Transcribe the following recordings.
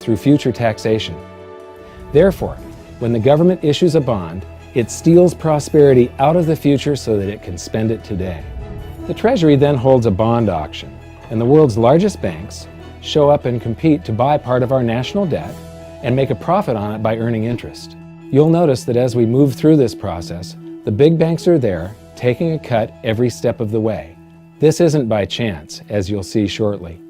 through future taxation. Therefore, when the government issues a bond, it steals prosperity out of the future so that it can spend it today. The Treasury then holds a bond auction, and the world's largest banks show up and compete to buy part of our national debt and make a profit on it by earning interest. You'll notice that as we move through this process, the big banks are there, taking a cut every step of the way. This isn't by chance, as you'll see shortly.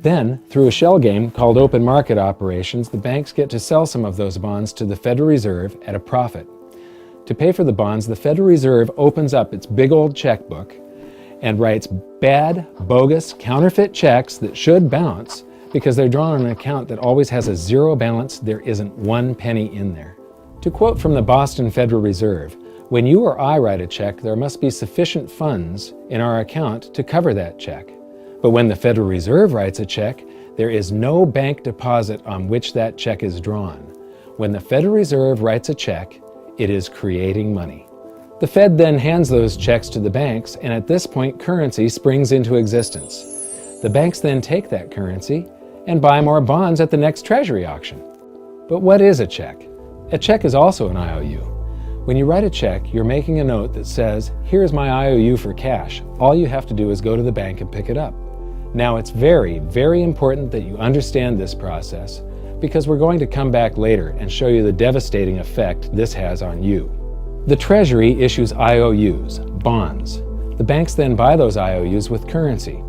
Then, through a shell game called open market operations, the banks get to sell some of those bonds to the Federal Reserve at a profit. To pay for the bonds, the Federal Reserve opens up its big old checkbook and writes bad, bogus, counterfeit checks that should bounce because they're drawn on an account that always has a zero balance. There isn't one penny in there. To quote from the Boston Federal Reserve, "When you or I write a check, there must be sufficient funds in our account to cover that check. But when the Federal Reserve writes a check, there is no bank deposit on which that check is drawn. When the Federal Reserve writes a check, it is creating money." The Fed then hands those checks to the banks, and at this point, currency springs into existence. The banks then take that currency and buy more bonds at the next Treasury auction. But what is a check? A check is also an IOU. When you write a check, you're making a note that says, "Here's my IOU for cash. All you have to do is go to the bank and pick it up." Now, it's very, very important that you understand this process because we're going to come back later and show you the devastating effect this has on you. The Treasury issues IOUs, bonds. The banks then buy those IOUs with currency.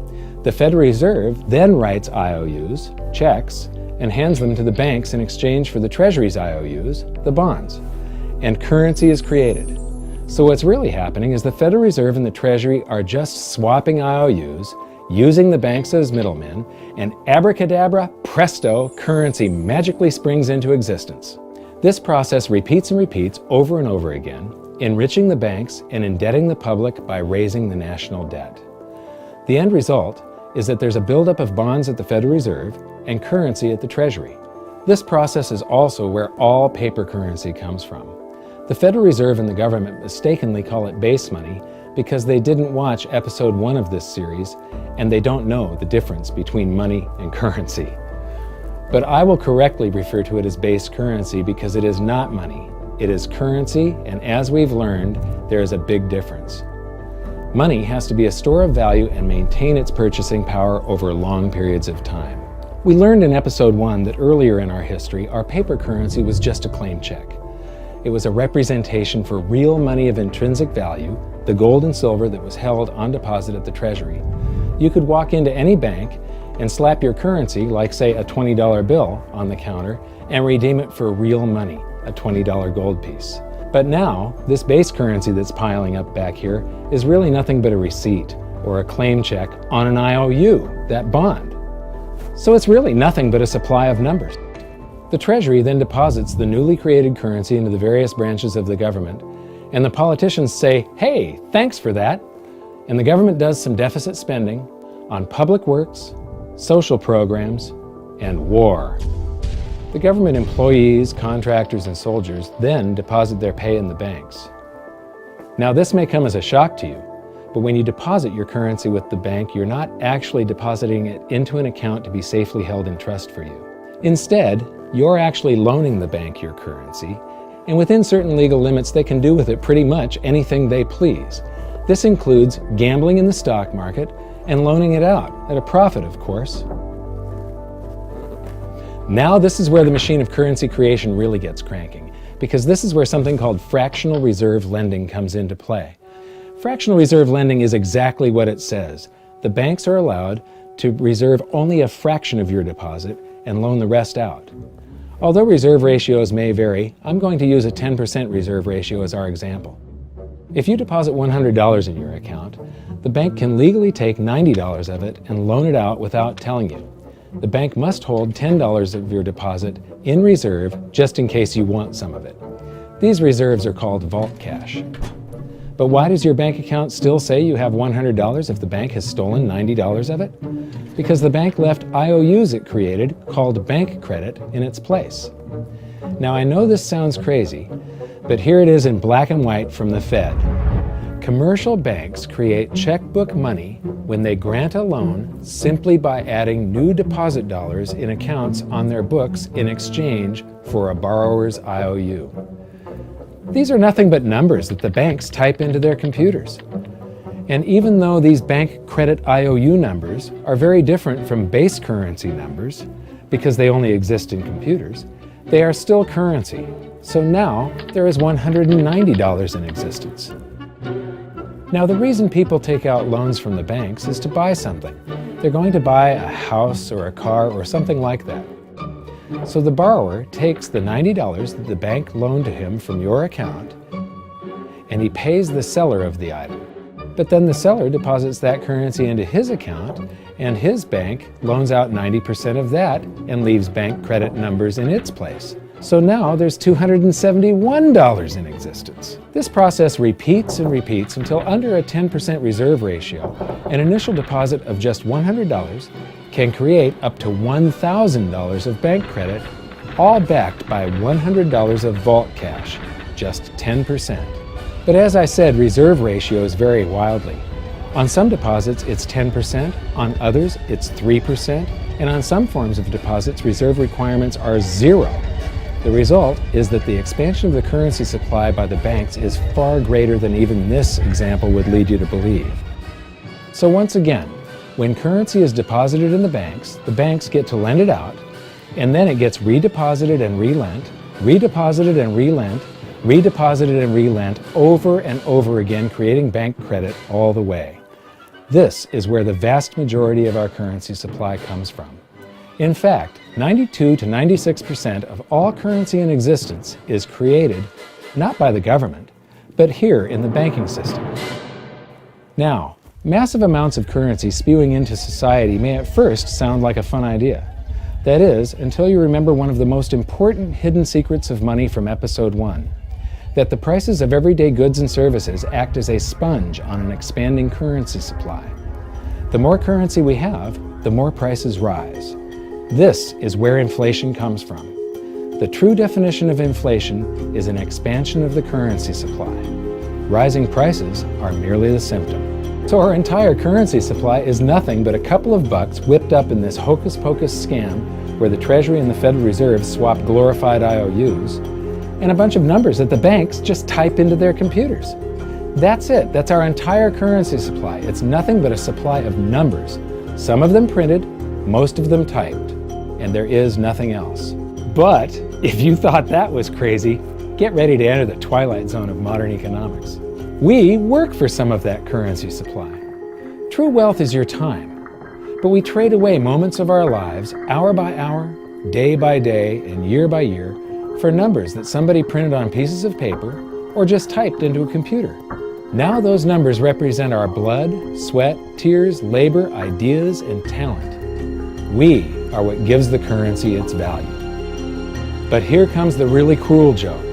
The Federal Reserve then writes IOUs, checks, and hands them to the banks in exchange for the Treasury's IOUs, the bonds. And currency is created. So what's really happening is the Federal Reserve and the Treasury are just swapping IOUs, using the banks as middlemen, and abracadabra, presto, currency magically springs into existence. This process repeats and repeats over and over again, enriching the banks and indebting the public by raising the national debt. The end result is that there's a buildup of bonds at the Federal Reserve and currency at the Treasury. This process is also where all paper currency comes from. The Federal Reserve and the government mistakenly call it base money because they didn't watch episode 1 of this series and they don't know the difference between money and currency. But I will correctly refer to it as base currency because it is not money. It is currency, and as we've learned, there is a big difference. Money has to be a store of value and maintain its purchasing power over long periods of time. We learned in episode 1 that earlier in our history, our paper currency was just a claim check. It was a representation for real money of intrinsic value, the gold and silver that was held on deposit at the Treasury. You could walk into any bank and slap your currency, like say a $20 bill, on the counter and redeem it for real money, a $20 gold piece. But now, this base currency that's piling up back here is really nothing but a receipt or a claim check on an IOU, that bond. So it's really nothing but a supply of numbers. The Treasury then deposits the newly created currency into the various branches of the government, and the politicians say, "Hey, thanks for that." And the government does some deficit spending on public works, social programs, and war. The government employees, contractors, and soldiers then deposit their pay in the banks. Now, this may come as a shock to you, but when you deposit your currency with the bank, you're not actually depositing it into an account to be safely held in trust for you. Instead, you're actually loaning the bank your currency, and within certain legal limits, they can do with it pretty much anything they please. This includes gambling in the stock market and loaning it out, at a profit, of course. Now this is where the machine of currency creation really gets cranking, because this is where something called fractional reserve lending comes into play. Fractional reserve lending is exactly what it says. The banks are allowed to reserve only a fraction of your deposit and loan the rest out. Although reserve ratios may vary, I'm going to use a 10% reserve ratio as our example. If you deposit $100 in your account, the bank can legally take $90 of it and loan it out without telling you. The bank must hold $10 of your deposit in reserve just in case you want some of it. These reserves are called vault cash. But why does your bank account still say you have $100 if the bank has stolen $90 of it? Because the bank left IOUs it created, called bank credit, in its place. Now I know this sounds crazy, but here it is in black and white from the Fed. Commercial banks create checkbook money when they grant a loan simply by adding new deposit dollars in accounts on their books in exchange for a borrower's IOU. These are nothing but numbers that the banks type into their computers. And even though these bank credit IOU numbers are very different from base currency numbers, because they only exist in computers, they are still currency. So now there is $190 in existence. Now, the reason people take out loans from the banks is to buy something. They're going to buy a house or a car or something like that. So the borrower takes the $90 that the bank loaned to him from your account, and he pays the seller of the item. But then the seller deposits that currency into his account, and his bank loans out 90% of that and leaves bank credit numbers in its place. So now there's $271 in existence. This process repeats and repeats until under a 10% reserve ratio, an initial deposit of just $100 can create up to $1,000 of bank credit, all backed by $100 of vault cash, just 10%. But as I said, reserve ratios vary wildly. On some deposits, it's 10%, on others, it's 3%, and on some forms of deposits, reserve requirements are 0. The result is that the expansion of the currency supply by the banks is far greater than even this example would lead you to believe. So once again, when currency is deposited in the banks get to lend it out, and then it gets redeposited and relent, redeposited and relent, redeposited and relent over and over again, creating bank credit all the way. This is where the vast majority of our currency supply comes from. In fact, 92 to 96% of all currency in existence is created not by the government, but here in the banking system. Now, massive amounts of currency spewing into society may at first sound like a fun idea. That is, until you remember one of the most important hidden secrets of money from episode 1, that the prices of everyday goods and services act as a sponge on an expanding currency supply. The more currency we have, the more prices rise. This is where inflation comes from. The true definition of inflation is an expansion of the currency supply. Rising prices are merely the symptom. So our entire currency supply is nothing but a couple of bucks whipped up in this hocus-pocus scam where the Treasury and the Federal Reserve swap glorified IOUs, and a bunch of numbers that the banks just type into their computers. That's it. That's our entire currency supply. It's nothing but a supply of numbers. Some of them printed, most of them typed, and there is nothing else. But if you thought that was crazy, get ready to enter the twilight zone of modern economics. We work for some of that currency supply. True wealth is your time, but we trade away moments of our lives, hour by hour, day by day, and year by year, for numbers that somebody printed on pieces of paper or just typed into a computer. Now those numbers represent our blood, sweat, tears, labor, ideas, and talent. We are what gives the currency its value. But here comes the really cruel joke.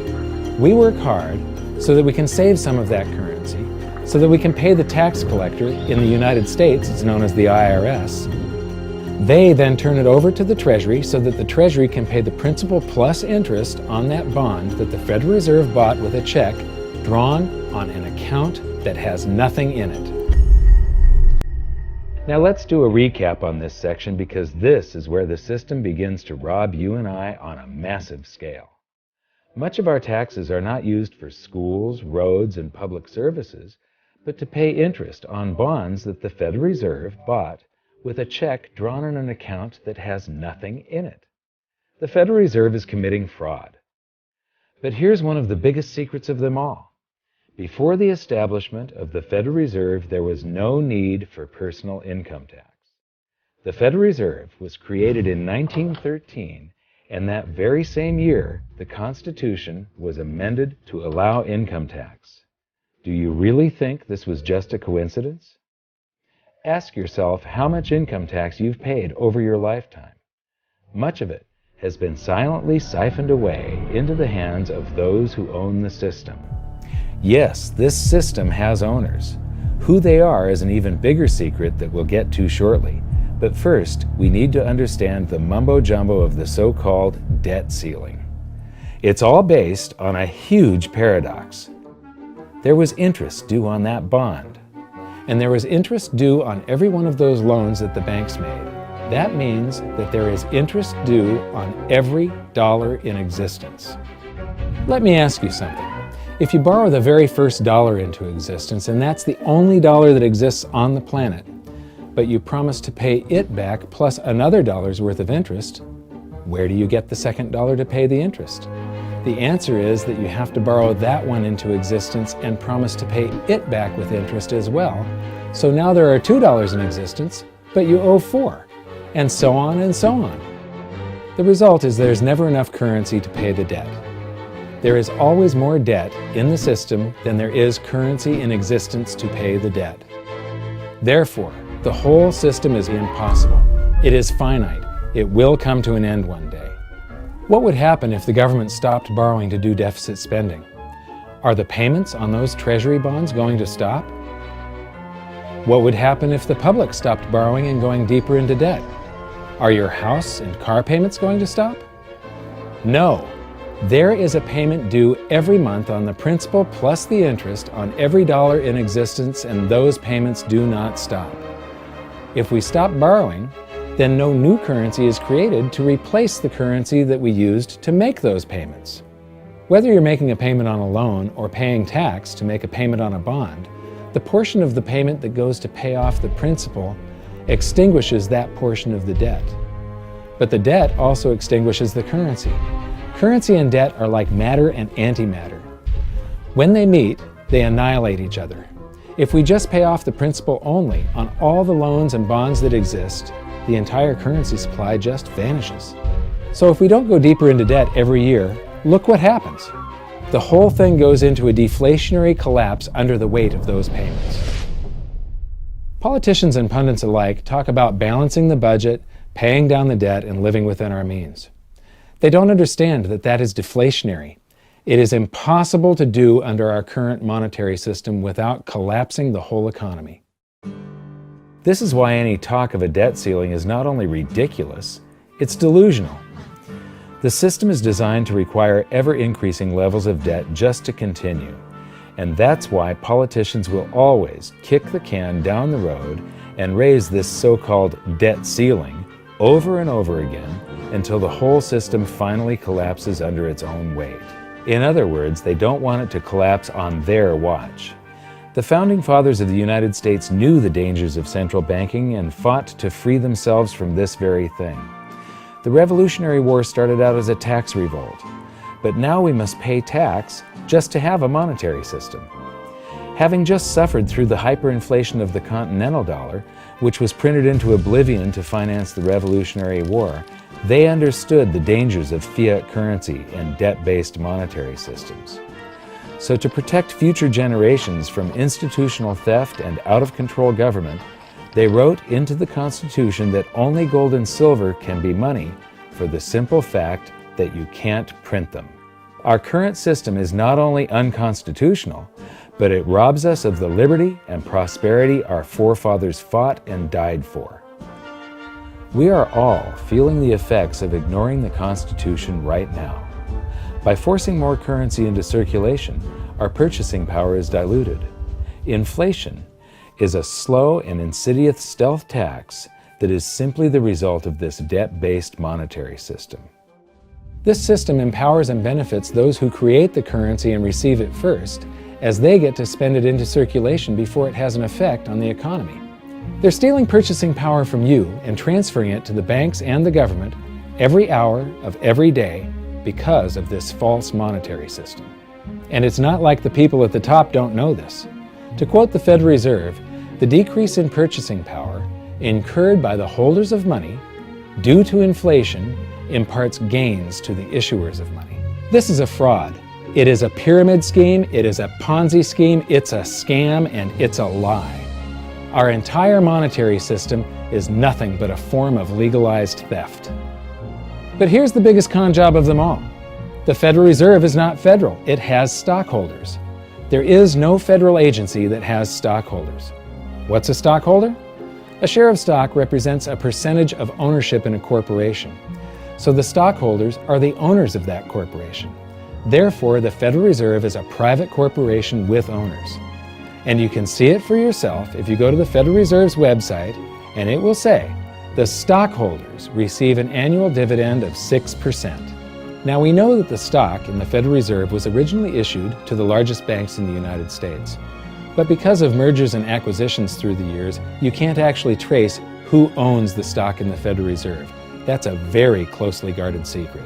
We work hard so that we can save some of that currency, so that we can pay the tax collector. In the United States, it's known as the IRS. They then turn it over to the Treasury so that the Treasury can pay the principal plus interest on that bond that the Federal Reserve bought with a check drawn on an account that has nothing in it. Now let's do a recap on this section, because this is where the system begins to rob you and I on a massive scale. Much of our taxes are not used for schools, roads, and public services, but to pay interest on bonds that the Federal Reserve bought with a check drawn on an account that has nothing in it. The Federal Reserve is committing fraud. But here's one of the biggest secrets of them all. Before the establishment of the Federal Reserve, there was no need for personal income tax. The Federal Reserve was created in 1913, and that very same year, the Constitution was amended to allow income tax. Do you really think this was just a coincidence? Ask yourself how much income tax you've paid over your lifetime. Much of it has been silently siphoned away into the hands of those who own the system. Yes, this system has owners. Who they are is an even bigger secret that we'll get to shortly. But first, we need to understand the mumbo-jumbo of the so-called debt ceiling. It's all based on a huge paradox. there was interest due on that bond. And there was interest due on every one of those loans that the banks made. That means that there is interest due on every dollar in existence. Let me ask you something. If you borrow the very first dollar into existence, and that's the only dollar that exists on the planet, but you promise to pay it back plus another dollar's worth of interest, where do you get the second dollar to pay the interest? The answer is that you have to borrow that one into existence and promise to pay it back with interest as well. So now there are $2 in existence, but you owe $4, and so on and so on. The result is there's never enough currency to pay the debt. There is always more debt in the system than there is currency in existence to pay the debt. Therefore, the whole system is impossible. It is finite. It will come to an end one day. What would happen if the government stopped borrowing to do deficit spending? Are the payments on those treasury bonds going to stop? What would happen if the public stopped borrowing and going deeper into debt? Are your house and car payments going to stop? No. There is a payment due every month on the principal plus the interest on every dollar in existence, and those payments do not stop. If we stop borrowing, then no new currency is created to replace the currency that we used to make those payments. Whether you're making a payment on a loan or paying tax to make a payment on a bond, the portion of the payment that goes to pay off the principal extinguishes that portion of the debt. But the debt also extinguishes the currency. Currency and debt are like matter and antimatter. When they meet, they annihilate each other. If we just pay off the principal only on all the loans and bonds that exist, the entire currency supply just vanishes. So if we don't go deeper into debt every year, look what happens. The whole thing goes into a deflationary collapse under the weight of those payments. Politicians and pundits alike talk about balancing the budget, paying down the debt, and living within our means. They don't understand that that is deflationary. It is impossible to do under our current monetary system without collapsing the whole economy. This is why any talk of a debt ceiling is not only ridiculous, it's delusional. The system is designed to require ever-increasing levels of debt just to continue. And that's why politicians will always kick the can down the road and raise this so-called debt ceiling over and over again until the whole system finally collapses under its own weight. In other words, they don't want it to collapse on their watch. The Founding Fathers of the United States knew the dangers of central banking and fought to free themselves from this very thing. The Revolutionary War started out as a tax revolt, but now we must pay tax just to have a monetary system. Having just suffered through the hyperinflation of the continental dollar, which was printed into oblivion to finance the Revolutionary War, they understood the dangers of fiat currency and debt-based monetary systems. So to protect future generations from institutional theft and out-of-control government, they wrote into the Constitution that only gold and silver can be money for the simple fact that you can't print them. Our current system is not only unconstitutional, but it robs us of the liberty and prosperity our forefathers fought and died for. We are all feeling the effects of ignoring the Constitution right now. By forcing more currency into circulation, our purchasing power is diluted. Inflation is a slow and insidious stealth tax that is simply the result of this debt-based monetary system. This system empowers and benefits those who create the currency and receive it first, as they get to spend it into circulation before it has an effect on the economy. They're stealing purchasing power from you and transferring it to the banks and the government every hour of every day because of this false monetary system. And it's not like the people at the top don't know this. To quote the Federal Reserve, the decrease in purchasing power incurred by the holders of money due to inflation imparts gains to the issuers of money. This is a fraud. It is a pyramid scheme, it is a Ponzi scheme, it's a scam, and it's a lie. Our entire monetary system is nothing but a form of legalized theft. But here's the biggest con job of them all. The Federal Reserve is not federal, it has stockholders. There is no federal agency that has stockholders. What's a stockholder? A share of stock represents a percentage of ownership in a corporation. So the stockholders are the owners of that corporation. Therefore, the Federal Reserve is a private corporation with owners. And you can see it for yourself if you go to the Federal Reserve's website, and it will say, the stockholders receive an annual dividend of 6%. Now we know that the stock in the Federal Reserve was originally issued to the largest banks in the United States. But because of mergers and acquisitions through the years, you can't actually trace who owns the stock in the Federal Reserve. That's a very closely guarded secret.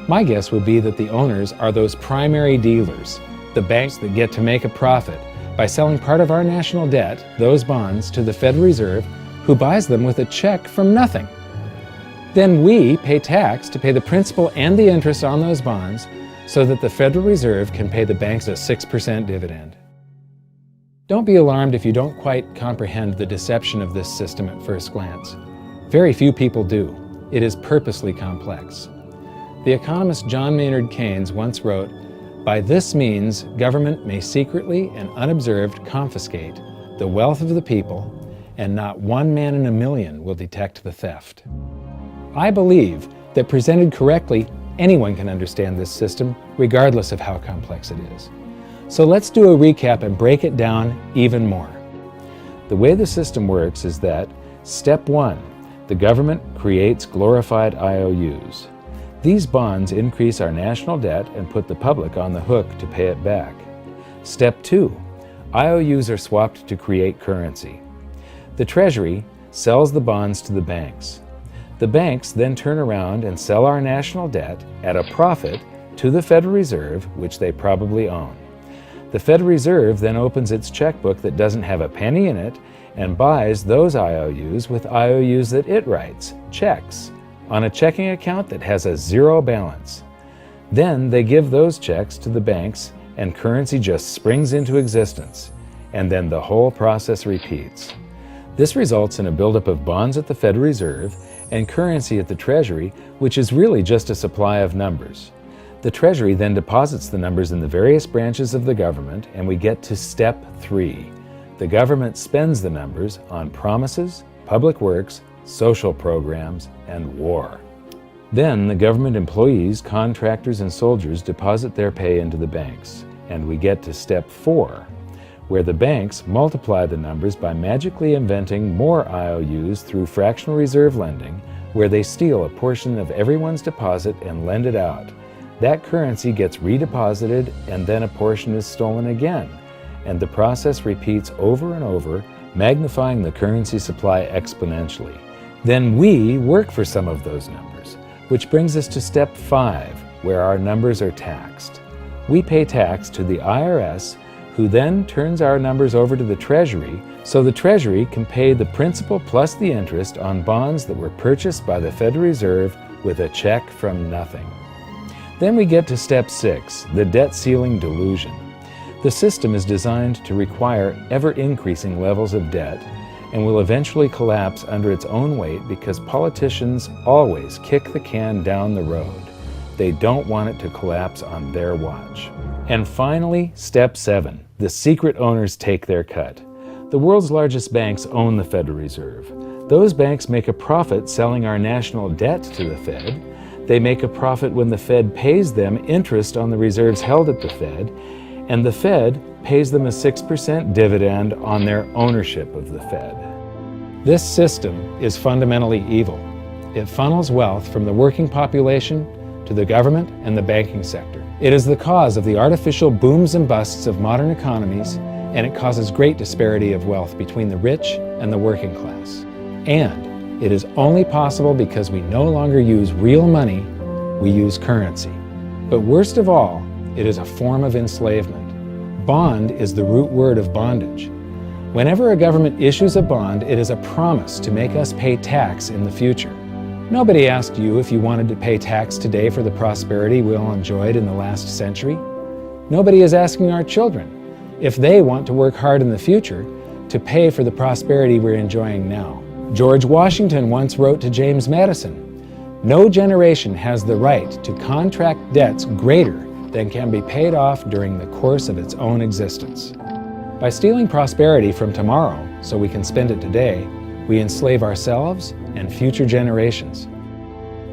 My guess would be that the owners are those primary dealers, the banks that get to make a profit by selling part of our national debt, those bonds, to the Federal Reserve, who buys them with a check from nothing. Then we pay tax to pay the principal and the interest on those bonds so that the Federal Reserve can pay the banks a 6% dividend. Don't be alarmed if you don't quite comprehend the deception of this system at first glance. Very few people do. It is purposely complex. The economist John Maynard Keynes once wrote, "By this means, government may secretly and unobserved confiscate the wealth of the people, and not one man in a million will detect the theft." I believe that presented correctly, anyone can understand this system, regardless of how complex it is. So let's do a recap and break it down even more. The way the system works is that, step 1, the government creates glorified IOUs. These bonds increase our national debt and put the public on the hook to pay it back. Step 2, IOUs are swapped to create currency. The Treasury sells the bonds to the banks. The banks then turn around and sell our national debt at a profit to the Federal Reserve, which they probably own. The Federal Reserve then opens its checkbook that doesn't have a penny in it and buys those IOUs with IOUs that it writes, checks, on a checking account that has a zero balance. Then they give those checks to the banks and currency just springs into existence, and then the whole process repeats. This results in a buildup of bonds at the Federal Reserve and currency at the Treasury, which is really just a supply of numbers. The Treasury then deposits the numbers in the various branches of the government, and we get to step 3. The government spends the numbers on promises, public works, social programs, and war. Then the government employees, contractors, and soldiers deposit their pay into the banks, and we get to step 4. Where the banks multiply the numbers by magically inventing more IOUs through fractional reserve lending, where they steal a portion of everyone's deposit and lend it out. That currency gets redeposited, and then a portion is stolen again, and the process repeats over and over, magnifying the currency supply exponentially. Then we work for some of those numbers, which brings us to step 5, where our numbers are taxed. We pay tax to the IRS, who then turns our numbers over to the Treasury, so the Treasury can pay the principal plus the interest on bonds that were purchased by the Federal Reserve with a check from nothing. Then we get to step 6, the debt ceiling delusion. The system is designed to require ever-increasing levels of debt and will eventually collapse under its own weight because politicians always kick the can down the road. They don't want it to collapse on their watch. And finally, step 7. The secret owners take their cut. The world's largest banks own the Federal Reserve. Those banks make a profit selling our national debt to the Fed. They make a profit when the Fed pays them interest on the reserves held at the Fed, and the Fed pays them a 6% dividend on their ownership of the Fed. This system is fundamentally evil. It funnels wealth from the working population to the government and the banking sector. It is the cause of the artificial booms and busts of modern economies, and it causes great disparity of wealth between the rich and the working class. And it is only possible because we no longer use real money, we use currency. But worst of all, it is a form of enslavement. Bond is the root word of bondage. Whenever a government issues a bond, it is a promise to make us pay tax in the future. Nobody asked you if you wanted to pay tax today for the prosperity we all enjoyed in the last century. Nobody is asking our children if they want to work hard in the future to pay for the prosperity we're enjoying now. George Washington once wrote to James Madison, "No generation has the right to contract debts greater than can be paid off during the course of its own existence." By stealing prosperity from tomorrow so we can spend it today, we enslave ourselves and future generations.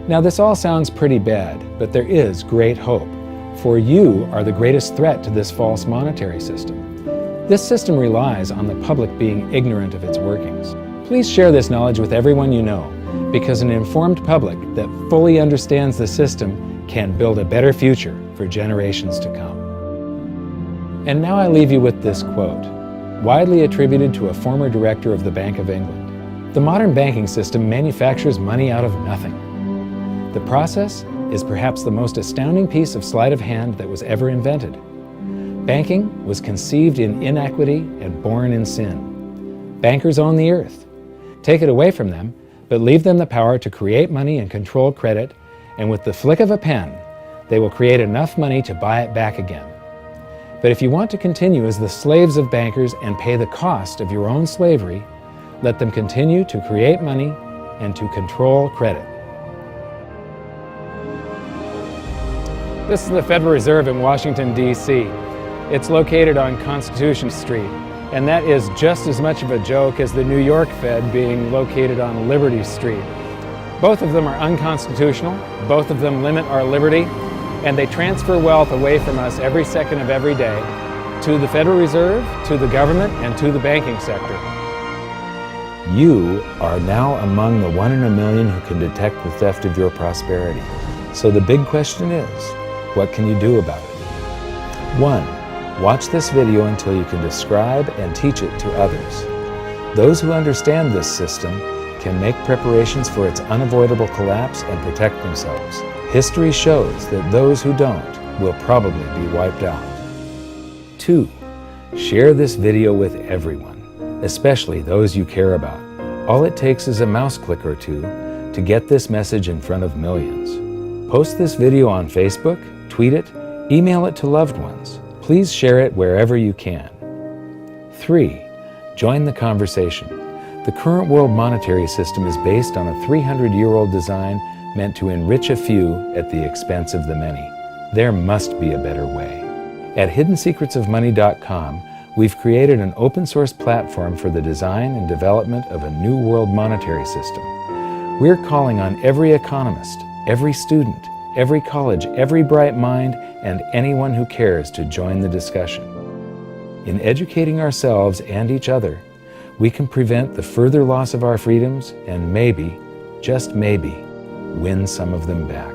Now this all sounds pretty bad, but there is great hope. For you are the greatest threat to this false monetary system. This system relies on the public being ignorant of its workings. Please share this knowledge with everyone you know, because an informed public that fully understands the system can build a better future for generations to come. And now I leave you with this quote, widely attributed to a former director of the Bank of England. The modern banking system manufactures money out of nothing. The process is perhaps the most astounding piece of sleight of hand that was ever invented. Banking was conceived in inequity and born in sin. Bankers own the earth. Take it away from them, but leave them the power to create money and control credit, and with the flick of a pen, they will create enough money to buy it back again. But if you want to continue as the slaves of bankers and pay the cost of your own slavery, let them continue to create money and to control credit. This is the Federal Reserve in Washington, D.C. It's located on Constitution Street, and that is just as much of a joke as the New York Fed being located on Liberty Street. Both of them are unconstitutional, both of them limit our liberty, and they transfer wealth away from us every second of every day to the Federal Reserve, to the government, and to the banking sector. You are now among the 1 in a million who can detect the theft of your prosperity. So the big question is, what can you do about it? 1. Watch this video until you can describe and teach it to others. Those who understand this system can make preparations for its unavoidable collapse and protect themselves. History shows that those who don't will probably be wiped out. 2. Share this video with everyone, especially those you care about. All it takes is a mouse click or two to get this message in front of millions. Post this video on Facebook, tweet it, email it to loved ones. Please share it wherever you can. 3. Join the conversation. The current world monetary system is based on a 300-year-old design meant to enrich a few at the expense of the many. There must be a better way. At hiddensecretsofmoney.com, we've created an open-source platform for the design and development of a new world monetary system. We're calling on every economist, every student, every college, every bright mind, and anyone who cares to join the discussion. In educating ourselves and each other, we can prevent the further loss of our freedoms and maybe, just maybe, win some of them back.